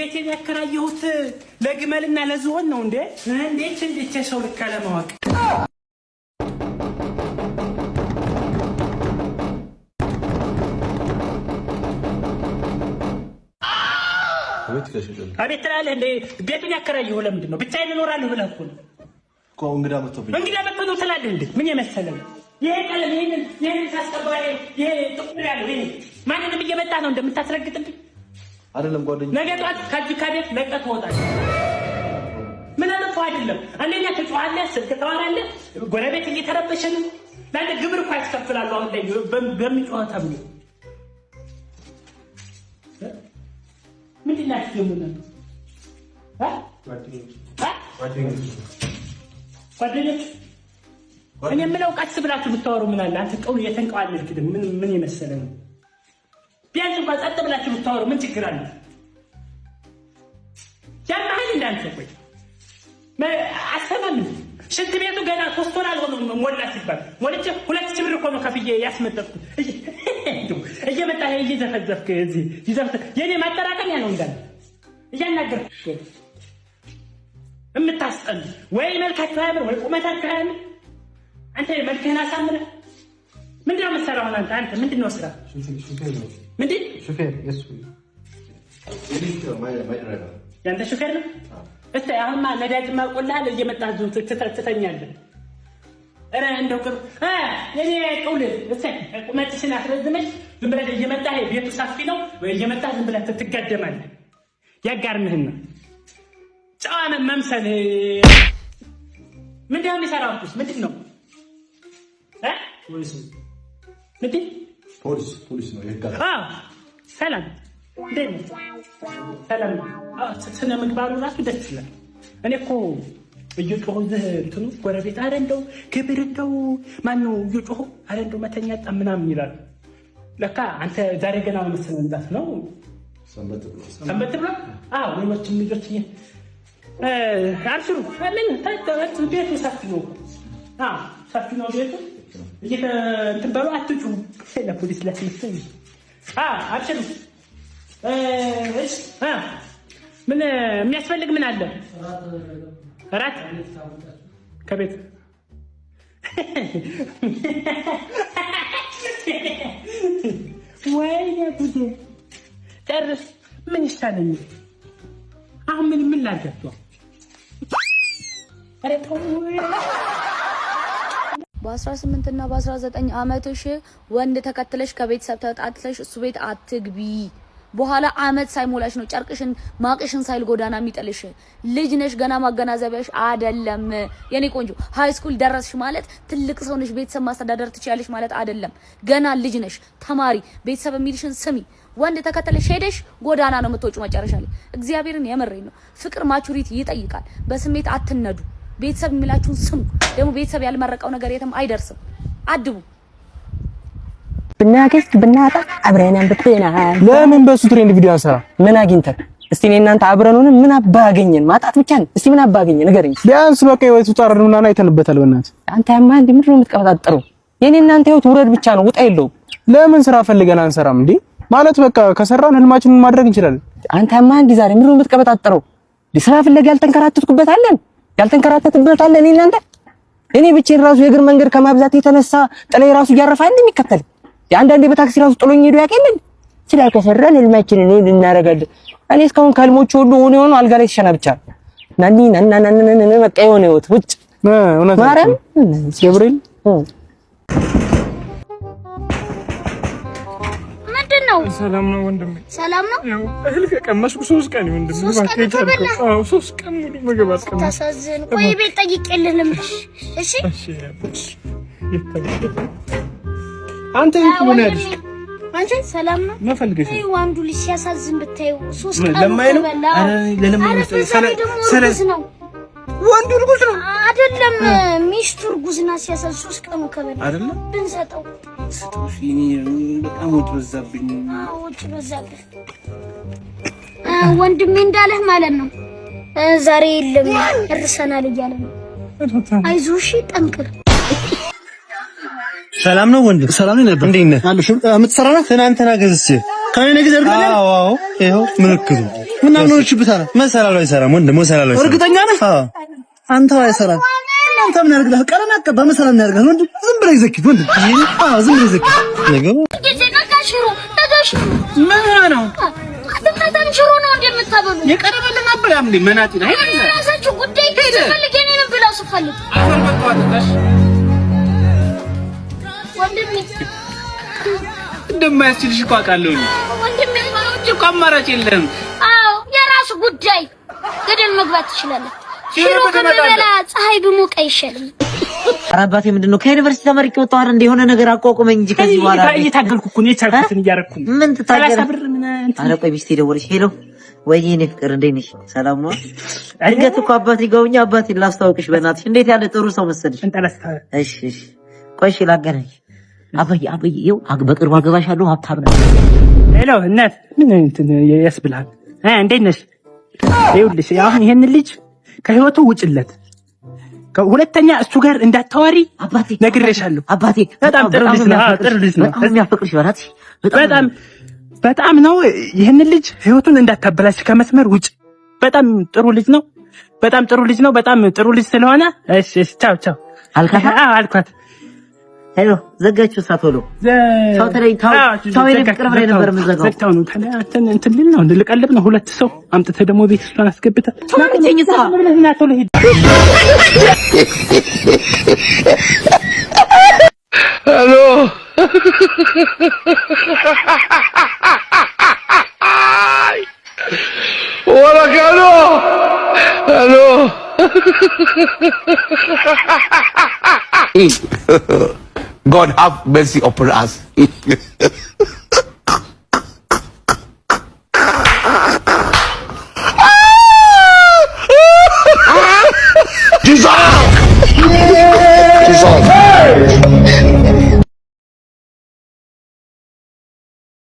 ቤቴን ያከራየሁት ለግመልና ለዝሆን ነው እንዴ? እንዴት ሰው ልክ አለማወቅ። አቤት ትላለህ እንዴ? ቤቱን ያከራየሁ ለምንድን ነው? ብቻዬን እኖራለሁ ብለህ እኮ ነው እኮ። እንግዳ መጥቶ ነው ትላለህ እንዴ? ምን የመሰለ ነው ይሄ ቀለም? ይሄን ታስቀባይ ይሄ ጥቁር ያለው ይሄ ማንንም እየመጣ ነው እንደምታስረግጥብኝ አይደለም ጓደኛ። ነገ ጠዋት ከቤት ለቀህ ትወጣለህ። ምን አለፈው አይደለም። አንደኛ ትጮኻለህ፣ ስልክ ታወራለህ፣ ጎረቤት እየተረበሸ ነው። ለአንተ ግብር እኮ ያስከፍላሉ አሁን ላይ በሚጮህ ተብሎ። ምንድን ናችሁ ደግሞ እናንተ? ጓደኞች እኔ የምለው ቀስ ብላችሁ ብታወሩ ምን አለ? አንተ ቀውን እየተንቀዋለልክ ምን የመሰለ ነው? ቢያንስ እንኳን ጸጥ ብላችሁ ብታወሩ ምን ችግር አለ? ያማህል እንዳንተ ቆይ አስተማምን። ሽንት ቤቱ ገና 3 ወር አልሆነም ሞላ ሲባል ሞልቼ 2,000 ብር እኮ ነው ከፍዬ ያስመጠጥኩት። እየመጣህ እየዘፈዘፍክ እዚህ ይዘፍት የኔ ማጠራቀሚያ ነው እንዳለ እያናገርኩ የምታስጠል ወይ መልካችሁ አያምር ወይ ቁመታችሁ አያምር። አንተ መልክህን አሳምረህ ምንድነው የምትሰራው? አንተ ምንድነው ስራ? ምንድን ሹፌር? ያንተ ሹፌር ነው? እስቲ አሁንማ ነዳጅ ማቆልሃል እየመጣህ ትተኛለህ። ኧረ እንደው ቅር የኔ ቀውል እስቲ ቁመትሽን አስረዝመሽ ዝም ብለህ እየመጣህ ቤቱ ሰፊ ነው ወይ እየመጣህ ዝም ብለህ ትጋደማለህ። ያጋርምህና ጨዋ መምሰል ምንድነው የሚሰራው? ምንድን ነው ምንድን ፖሊስ ነው ይሄ። ሰላም እንዴት ነው? ሰላም ስነ ምግባሩ ራሱ ደስ ይላል። እኔ እኮ እየጮሁ እንትኑ ጎረቤት አረ እንደው ክብር እንደው ማነው እየጮሁ አረ እንደው መተኛ ምናምን ይላሉ። ለካ አንተ ዛሬ ገና መሰለህ እንዳት ነው ሰንበት ብሎ ሌሎችም ልጆች አብሽሩ ምን ታጠበት ቤቱ ሰፊ ነው። ሰፊ ነው ቤቱ እንትን በሉ አትጩሁ። ለፖሊስ ላስመስል አብሽሩ። ምን የሚያስፈልግ ምን አለ? እራት ከቤት ወይኔ ጉዴ! ጨርስ። ምን ይሻለኝ አሁን? ምን ላድርግ? ኧረ ተው። በ18 እና በ19 ዓመትሽ ወንድ ተከትለሽ ከቤተሰብ ተጣጥለሽ እሱ ቤት አትግቢ። በኋላ አመት ሳይሞላሽ ነው ጨርቅሽን ማቅሽን ሳይል ጎዳና የሚጥልሽ። ልጅ ነሽ ገና ማገናዘቢያሽ አይደለም የኔ ቆንጆ። ሃይ ስኩል ደረስሽ ማለት ትልቅ ሰው ነሽ፣ ቤተሰብ ማስተዳደር ትችያለሽ ማለት አይደለም። ገና ልጅ ነሽ፣ ተማሪ። ቤተሰብ የሚልሽን ስሚ። ወንድ ተከተለሽ ሄደሽ ጎዳና ነው የምትወጪው መጨረሻ ላይ። እግዚአብሔርን የምሬን ነው። ፍቅር ማቹሪቲ ይጠይቃል። በስሜት አትነዱ። ቤተሰብ የሚላችሁን ስሙ። ደግሞ ቤተሰብ ያልመረቀው ነገር የትም አይደርስም። አድቡ። ብናገስ ብናጣ አብረን አንብተና ለምን በሱ ትሬንድ ቪዲዮ አንሰራ? ምን አግኝተን እስቲ እኔ እናንተ አብረን ሆነን ምን አባገኘን? ማጣት ብቻ ነው። እስቲ ምን አባገኘን ንገረኝ። ቢያንስ በቃ ህይወት ውጣረድና አይተንበታል። በእናትህ አንተ ያማ እንዴ ምንድን ነው የምትቀበጣጥረው? የኔ እናንተ ህይወት ውረድ ብቻ ነው፣ ውጣ የለውም። ለምን ስራ ፈልገን አንሰራም እንዴ? ማለት በቃ ከሰራን ህልማችንን ማድረግ እንችላለን። አንተ ያማ እንዴ ዛሬ ምንድን ነው የምትቀበጣጥረው? ስራ ፍለጋ ያልተንከራተትበታለን እኔ እናንተ። እኔ ብቻዬን ራሱ የእግር መንገድ ከማብዛት የተነሳ ጥላይ ራሱ እያረፋ እንደሚከተል አንዳንዴ በታክሲ ራሱ ጥሎኝ ሄዶ ያቀልን። ስራ ከሰራን ህልማችንን እናረጋለን። እኔ እስካሁን ከህልሞች ሁሉ ሆኖ አልጋ ላይ ተሸናብቻለሁ። ናኒ በቃ የሆነ ህይወት ውጭ እውነት ማርያም ገብርኤል ነው። ሰላም ነው ወንድሜ? ሰላም ነው። ያው እህል ከቀመስኩ 3 ቀን ወንድሜ። 3 ቀን ሙሉ ምግብ አስቀምጥ። ታሳዝን። ቆይ ቤት ጠይቄልህ ልምሽ። እሺ አንተ ምን ያልሽ? አንተ ሰላም ነው? ማፈልገሽ ነው ወንዱ ልጅ ሲያሳዝን ብታየው 3 ቀን ለማይ ነው። አረ ለለማይ ነው። ወንዱ እርጉዝ ነው አይደለም? ሚስቱ እርጉዝ ናት። ሲያሳዝን 3 ቀኑ ከበላ አይደለም ብንሰጠው እኔ በጣም ወጭ በዛብኝ። ወጭ በዛብህ ወንድሜ እንዳለህ ማለት ነው። ዛሬ የለም እርሰናል እያለ ነው። አይዞሽ ጠንክር። ሰላም ነው ወንድም? ሰላም ነው። እንዴት ነህ? አልሽ የምትሰራና ትናንትና ገዝቼ ከኔ ነገ ዘርግልኝ። አዎ ይሄው ምልክቱ ምናምን ሆነችብታል። መሰላሉ አይሰራም ወንድም፣ መሰላሉ አይሰራም። እርግጠኛ ነህ? አዎ አንተ አይሰራም። እናንተ ምን ያደርግልህ? ቀለም ያቀባ መሰላል ምን ያደርግልህ? ወንድም ዝም ብለህ ይዘክት ወንድም። አዎ ዝም ብለህ ይዘክት ነገሩ ምን ነው? አትታታን ሽሮ ነው እንደምታበሉ የቀረበልን ነበር ያም እንዴ መናጢ ነው አይደል? ራሳችሁ ጉዳይ ትፈልግ የኔንም ብላው ስፈልግ አፈር በቃዋታሽ ወንድሜ እንደማያስችልሽ እኮ አውቃለሁ። ወንድሜ ማለት እኮ አማራጭ የለም። አዎ የራሱ ጉዳይ ገደል መግባት ትችላለህ። ሽሮ ከመበላ ፀሐይ ብሞቅ አይሻልም? ኧረ አባቴ ምንድነው ከዩኒቨርሲቲ ተመርቄ ወጣሁ አይደል? እንደሆነ ነገር አቋቁመኝ እንጂ ከዚህ በኋላ እየታገልኩ እኮ ነው የቻልኩትን እያደረኩ ነው። ምን ትታገል? ኧረ ቆይ ሚስቴ ደወለች። ሄሎ ወይዬ እኔ ፍቅር እንዴት ነሽ? ሰላም ነው? ድንገት እኮ አባቴ ጋውኛ አባቴ ላስታውቅሽ በእናትሽ እንዴት ያለ ጥሩ ሰው መሰለሽ። እሺ እሺ ቆይ እሺ ላገናኝ። አባዬ ይኸው በቅርቡ አገባሻለሁ ሀብታም ነው። ሄሎ እናት ምን እንትን ያስብላል? እንዴት ነሽ? ይኸውልሽ አሁን ይሄን ልጅ ከህይወቱ ውጭለት ሁለተኛ እሱ ጋር እንዳታዋሪ አባቴ ነግሬሻለሁ። አባቴ በጣም ጥሩ ልጅ ነው። ጥሩ ልጅ ነው። በጣም የሚያፈቅርሽ በእናትሽ በጣም ነው። ይሄን ልጅ ህይወቱን እንዳታበላሽ ከመስመር ውጭ። በጣም ጥሩ ልጅ ነው። በጣም ጥሩ ልጅ ነው። በጣም ጥሩ ልጅ ስለሆነ እሺ ቻው ቻው አልኳት። ሄሎ ዘጋችሁ ሳቶሎ ቻው ተለይ ቻው የኔ ፍቅር ብለህ ነበር የምዘጋው። ዘግተው ነው ታዲያ እንትን ልል ነው ልቀልብ ነው። ሁለት ሰው አምጥተህ ደግሞ ቤት እሷን አስገብተህ ተማርጨኝ ሳ ብለህና ቶሎ ሂድ። ሄሎ ወራካሎ ሄሎ God have mercy upon us. Jesus!